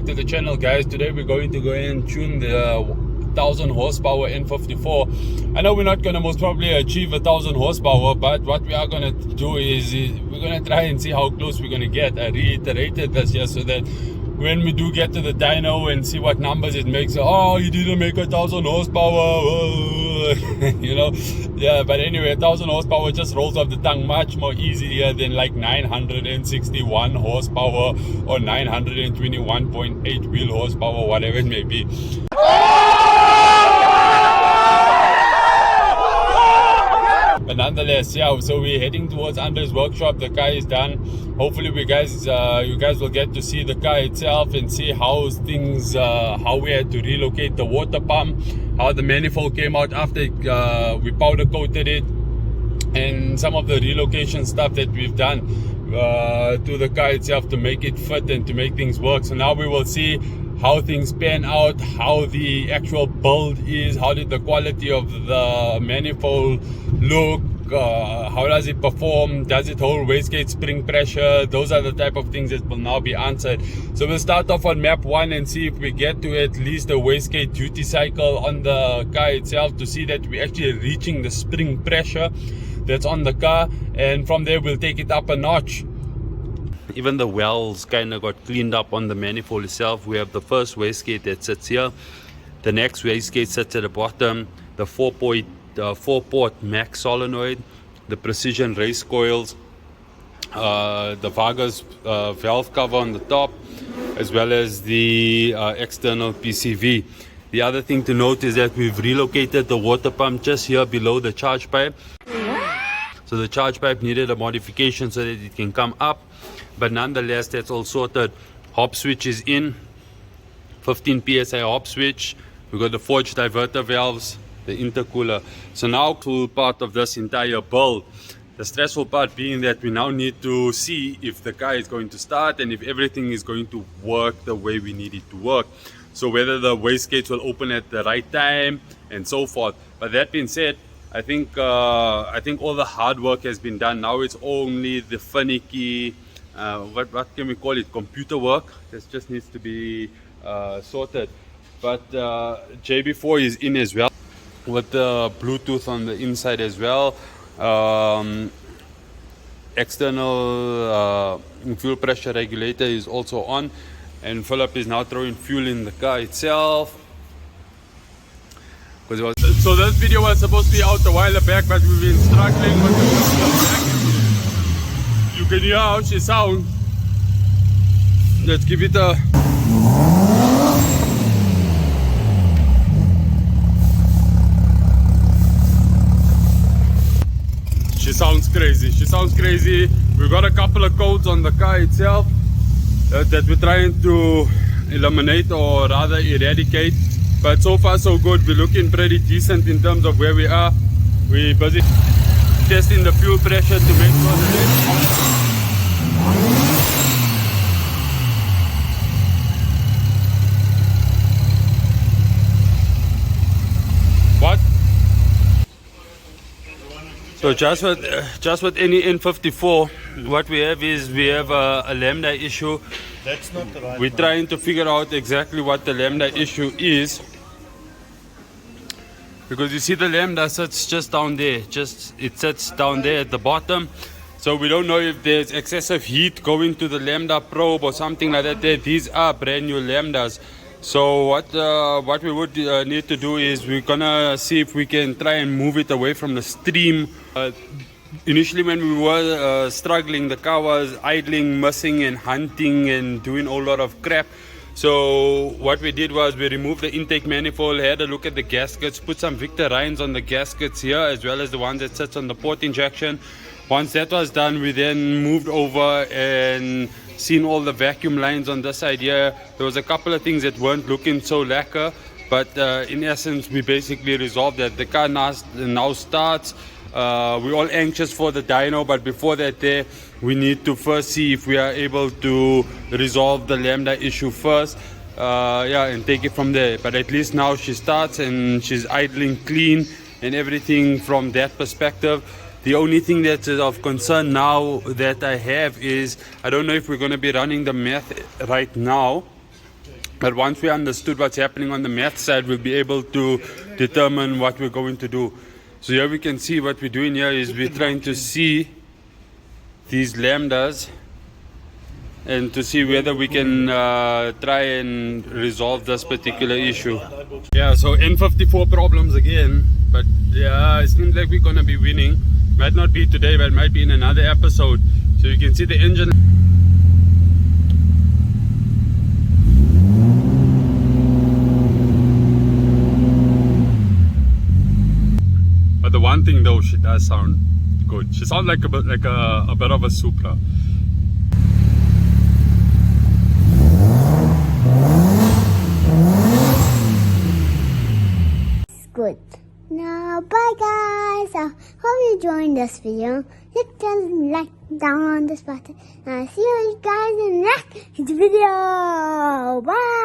to the channel, guys. Today we're going to go and tune the 1000 horsepower N54. I know we're not going to most probably achieve 1000 horsepower, but what we are going to do is we're going to try and see how close we're going to get. I reiterated this here so that when we do get to the dyno and see what numbers it makes, oh, you didn't make 1000 horsepower, you know. Yeah, but anyway, 1000 horsepower just rolls off the tongue much more easier than like 961 horsepower or 921.8 wheel horsepower, whatever it may be. But nonetheless, yeah, so we're heading towards Andre's workshop. The car is done. Hopefully you guys will get to see the car itself and see how things, how we had to relocate the water pump, how the manifold came out after we powder coated it, and some of the relocation stuff that we've done to the car itself to make it fit and to make things work. So now we will see how things pan out, how the actual build is, how did the quality of the manifold look, how does it perform, does it hold wastegate spring pressure. Those are the type of things that will now be answered. So we'll start off on map 1 and see if we get to at least a wastegate duty cycle on the car itself to see that we're actually reaching the spring pressure that's on the car, and from there we'll take it up a notch. Even the wells kind of got cleaned up on the manifold itself. We have the first wastegate that sits here. The next wastegate sits at the bottom. The 4-port max solenoid, the precision race coils, the Vargas valve cover on the top, as well as the external PCV. The other thing to note is that we've relocated the water pump just here below the charge pipe. So the charge pipe needed a modification so that it can come up, but nonetheless that's all sorted. Hop switch is in, 15 psi hop switch. We've got the forged diverter valves, the intercooler. So now to part of this entire build, the stressful part being that we now need to see if the car is going to start and if everything is going to work the way we need it to work. So whether the wastegates will open at the right time and so forth. But that being said, I think all the hard work has been done. Now it's only the finicky, what can we call it, computer work that just needs to be sorted. But JB4 is in as well, with the Bluetooth on the inside as well. External fuel pressure regulator is also on, and Philip is now throwing fuel in the car itself. So this video was supposed to be out a while back, but we've been struggling with the. You can hear how she sounds. Let's give it a. She sounds crazy. She sounds crazy. We've got a couple of codes on the car itself that we're trying to eliminate or rather eradicate. But so far so good. We're looking pretty decent in terms of where we are. We're busy testing the fuel pressure to make sure that what? So just with any N54, what we have is we have a lambda issue. That's not the right We're trying to figure out exactly what the lambda issue is, because you see the lambda sits just down there, it sits down there at the bottom. So we don't know if there's excessive heat going to the lambda probe or something like that. These are brand new lambdas. So what we would need to do is we're gonna see if we can try and move it away from the stream. Initially when we were struggling, the car was idling, missing and hunting and doing a whole lot of crap. So what we did was we removed the intake manifold, had a look at the gaskets, put some Victor Rhines on the gaskets here as well as the one that sits on the port injection. Once that was done, we then moved over and seen all the vacuum lines on this side here. There was a couple of things that weren't looking so lacquer, but in essence we basically resolved that. The car now starts. We're all anxious for the dyno, but before that we need to first see if we are able to resolve the lambda issue first, and take it from there. But at least now she starts and she's idling clean and everything from that perspective. The only thing that is of concern now that I have is I don't know if we're going to be running the math right now, But once we understood what's happening on the math side, we'll be able to determine what we're going to do. So here we can see what we're doing here is we're trying to see these lambdas and to see whether we can try and resolve this particular issue. Yeah, so N54 problems again, but yeah, it seems like we're gonna be winning. Might not be today, but it might be in another episode. So you can see the engine. But the one thing though, she does sound good. She sounds like a bit of a Supra. Good. Now bye guys. I hope you enjoyed this video. Hit the like down on this button. And I'll see you guys in the next video. Bye.